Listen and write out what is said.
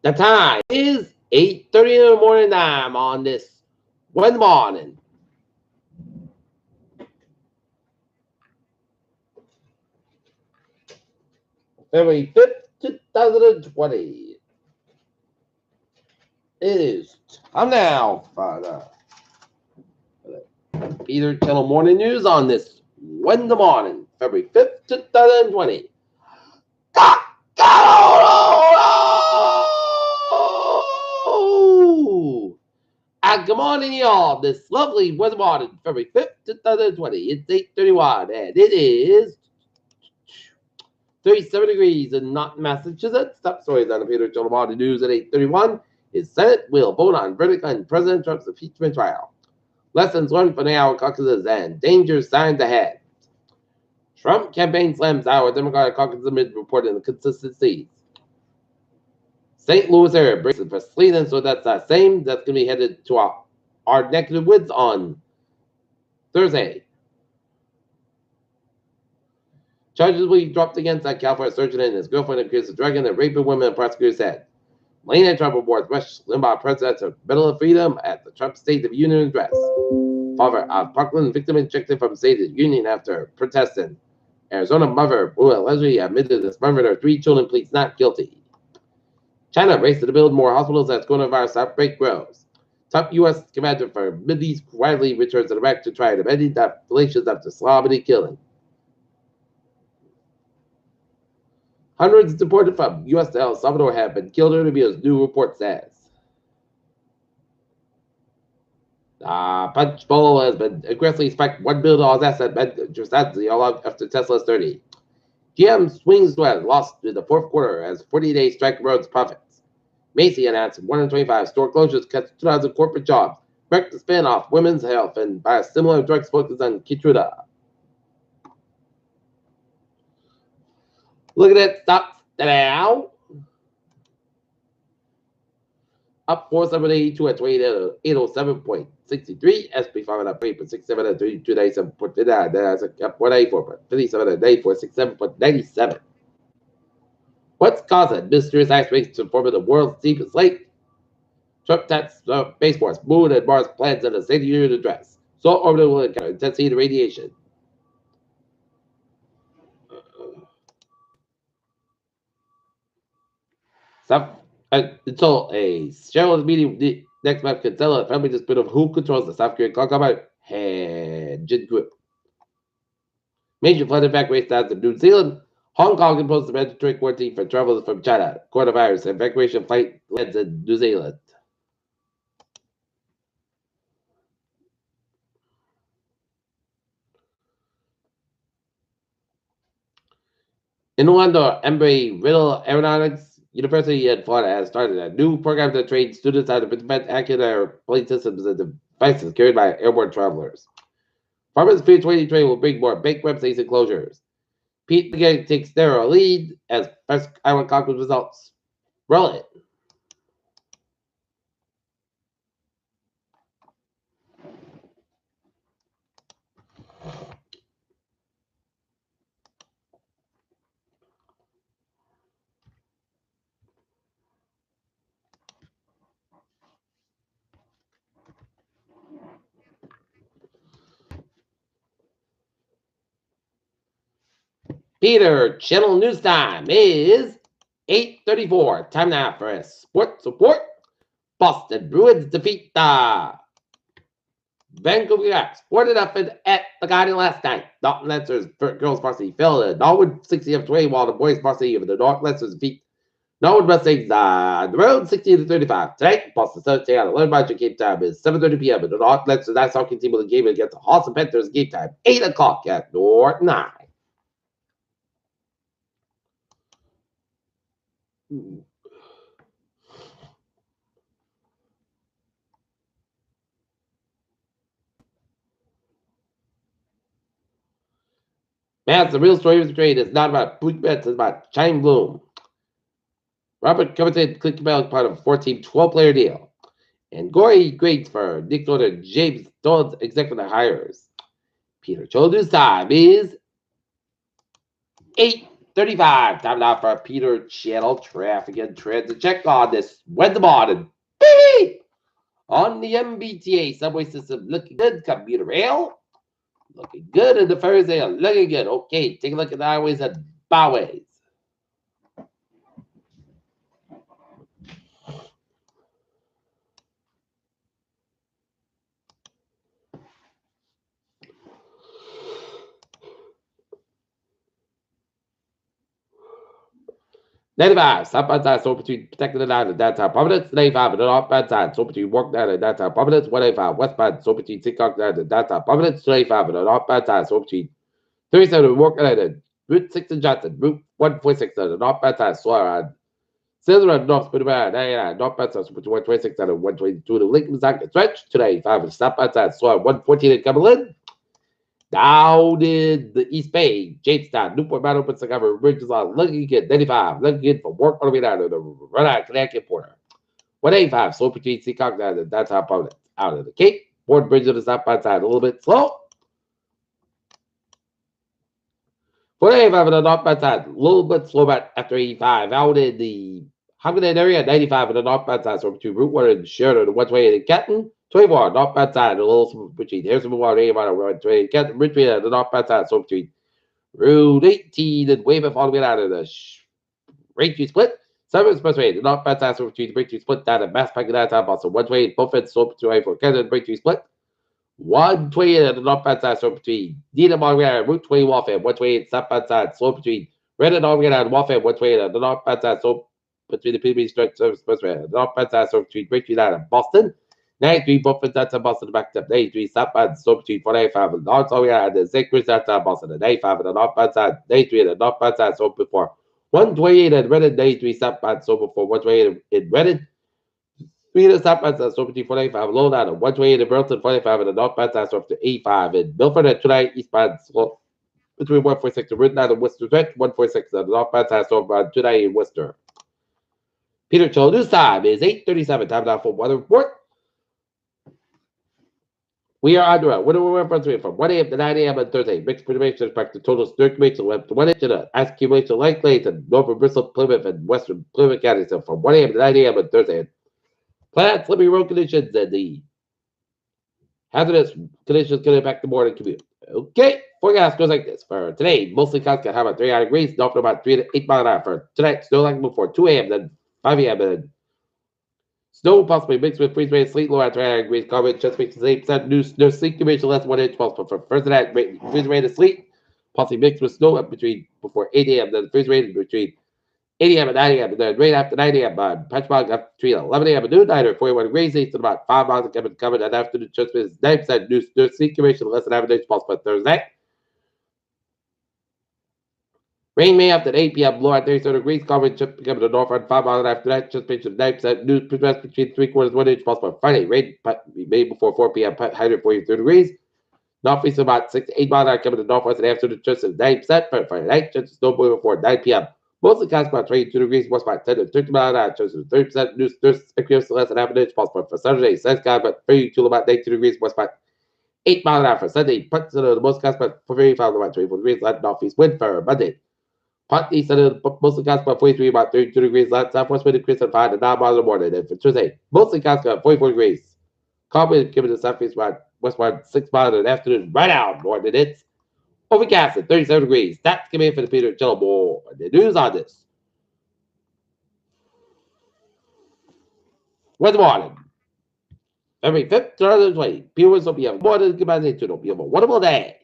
The time is 8:30 in the morning time on this Wednesday morning. February 5th, 2020. It is time now for the Peter Channel Morning News on this Wednesday morning, February 5th, 2020. Good morning, y'all. This lovely Wednesday morning, February 5th, 2020. It's 8:31, and it is 37 degrees in Norton, Massachusetts. Top stories on the Peter Channel Morning News at 8:31. His Senate will vote on verdict on President Trump's impeachment trial. Lessons learned from the Iowa caucuses and danger signs ahead. Trump campaign slams Iowa Democratic caucus amid reporting inconsistencies. St. Louis area braces for sleet, and so that's the same. That's going to be headed to our neck of the woods on Thursday. Charges will be dropped against that California surgeon and his girlfriend accused of drugging and raping women, prosecutors said. Melania Trump awards Rush Limbaugh Presidential Medal of Freedom at the Trump State of the Union address. Father of Parkland victim ejected from State of the Union after protesting. Arizona mother who allegedly admitted to murdering her 3 children pleads not guilty. China races to build more hospitals as coronavirus outbreak grows. Top U.S. commander for Mideast quietly returns to Iraq to try to end the relations after Saudi killing. Hundreds deported from U.S. to El Salvador have been killed or abused, new report says. Punch Bowl has been aggressively spiked $1 billion asset after Tesla's 30. GM swings west, lost in the fourth quarter as 40-day strike erodes profits. Macy announced 125 store closures, cuts 2,000 corporate jobs, wrecked the spin-off Women's Health, and biosimilar drugs focused on Keytruda. Look at that stocks now. Up 4,782 at 807.63. SP 500 up 3.67 at 32.97. That's up 184.57 at 94.67.97. What's causing mysterious ice race to form the world's deepest lake? Trump taps Space Force, Moon, and Mars plans in a State of the Union address. Solar orbital will encounter intensity and radiation. Until a shareholders meeting next month can settle a family dispute of who controls the South Korean conglomerate Hanjin Group. Major flood evacuation starts in New Zealand. Hong Kong imposed a mandatory quarantine for travelers from China. Coronavirus evacuation flight lands in New Zealand. In Orlando, Embry-Riddle Aeronautics University in Florida has started a new program to train students how to prevent accurate plane systems and devices carried by airborne travelers. Farmers Fear 2020 will bring more bank websites and closures. Pete Buttigieg takes narrow lead as first Iowa caucus results. Roll it. Peter Channel News Time is 8:34. Time now for a sports report. Boston Bruins defeat the Vancouver Canucks 4-0 at the Garden last night. Dalton Lester's girls varsity fell to Norwood 60-20, while the boys varsity of the North Lester's defeat Norwood Mustangs on the road 60-35. Tonight, Boston Celtics take out a 11 game time is 7:30 p.m. And the North Lester's ice hockey team will the game against the Hawks and Panthers game time 8 o'clock at North 9. Man, the real story of the trade is not about Bleak Bets, it's about Chime Bloom. Robert Covington clicked about part of a 14 12-player deal. And gory grades for Nick Nolte and James Dolan's executive hires. Peter Channel News Time is 8 8:35. Time now for Peter Channel traffic and transit check on this Wednesday morning. Beep! On the MBTA subway system, looking good. Commuter rail, looking good. And the Thursday, looking good. Okay, take a look at the highways and byways. Ninety-five. Southbound side, so between protecting the line and downtown Providence. 95 and the northbound side, so between Walk Down and downtown Providence. 185 westbound, so between Seacock Down and downtown Providence. 285 and the northbound side, so between 37 and Walk Down and Route 6 and Johnson. Route 146 and the northbound side, so around Cesar and North Spirit 99, northbound side, so between 126 and 122 to Lincoln Socket Stretch. 285 and southbound side, so 114 in Cumberland. Down in the East Bay, Jamestown, Newport, Mount Open, Montgomery, Bridges on looking good, 95, looking good for work all the way down to the Rhode Island, Connecticut border. 185, slow between Seacock down to downtown Providence. Out of the Cape, Port Bridge on the southbound side, a little bit slow. 485 on the northbound side, a little bit slow back after 85. Out in the Hungary area, 95 on the northbound side, so between Route 1 and Sheridan, one way in Canton. 24, northbound side, a little between Harrison Boulevard, 85 on Route 20, Canton, Richmond, the northbound side, so between Route 18 and Weymouth all the way down to the Braintree Split. Southern Expressway, the northbound side, so between Braintree Split down to Mass Pike and downtown Boston. One way in both ends, so between for Canton, Braintree Split. 120 at the northbound side, so between Needham all the way down Route 20 Waltham. 120 at southbound side, so between Redden all the way down Waltham. 120 at the northbound side, so between the PB Stretch Service Expressway. The northbound side, so between Braintree down to Boston. 93 both ends downtown Boston, back up 93 southbound, so between 495 and north all the way down to Zachary downtown Boston. And 95 at the northbound side, 93 at the northbound side, so before 128 at Redden, 93 southbound, so before 128 in Redden. 3 to southbound side, so between 495 low down to 128 in Burlington, 45 at the northbound side, so up to 85 in Milford and 29 eastbound, so between 146 and Route 9 and Worcester Stretch, 146 at the northbound side, so about 29 in Worcester. Peter Cho, news time is 8:37. Time now for weather report. We are on the road. What are we referencing from 1 a.m. to 9 a.m. on Thursday? Mixed precipitation expected total circulation length to 1 inch and an accumulation likely to northern Bristol, Plymouth, and western Plymouth counties. So from 1 a.m. to 9 a.m. on Thursday. Planned slippy road conditions and the hazardous conditions going to impact the morning commute. Okay, forecast goes like this. For today, mostly clouds can have about 300 degrees, north about 3 to 8 miles an hour. For tonight, snow like before 2 a.m., then 5 a.m., and snow possibly mixed with freeze rain, sleet low at 300 degrees. Common just makes 8% no sleet condition less than 1 inch possible. For Thursday night, freeze rain and sleet, possibly mixed with snow up between before 8 a.m., then freeze rain between 8 a.m. and 9 a.m. and then rain after 9 a.m. Patch fog up between 11 a.m. and noon. Night or 41 degrees east and about 5 miles coming and afternoon. Just is 9% no sleet condition less than average inch possible Thursday night. Rain may after 8 p.m. Low at 37 degrees. Coverage just becoming the north on 5 miles after that. Just pitch of 9%. News progress between 3/4 1 inch possible Friday. Rain may before 4 p.m. High to 43 degrees. Northeast about 6 to 8 miles an hour coming to the northwest and afternoon. Just is 9% for Friday night. Just snow blowing before 9 p.m. Mostly clouds about 22 degrees. West about 10 to 30 miles an hour. Just 30% news. Accuracy less than half an inch possible for Saturday. Sun's clouds about 32 about 92 degrees. West about 8 miles an hour for Sunday. Punt the most clouds about 45 about 24 degrees. Light northeast wind for Monday. Partly sunny, mostly clouds about 43, about 32 degrees. Light southwest wind increase at 5 to 9 miles in the morning. And for Tuesday, mostly clouds about 44 degrees. Calm wind given the southeast about westward 6 miles in the afternoon. Right out, morning. It's overcast at 37 degrees. That's coming in for the Peter Jello Bowl. The news on this. Wednesday morning. February 5th, 2020. Viewers will be a more than good to be a wonderful day.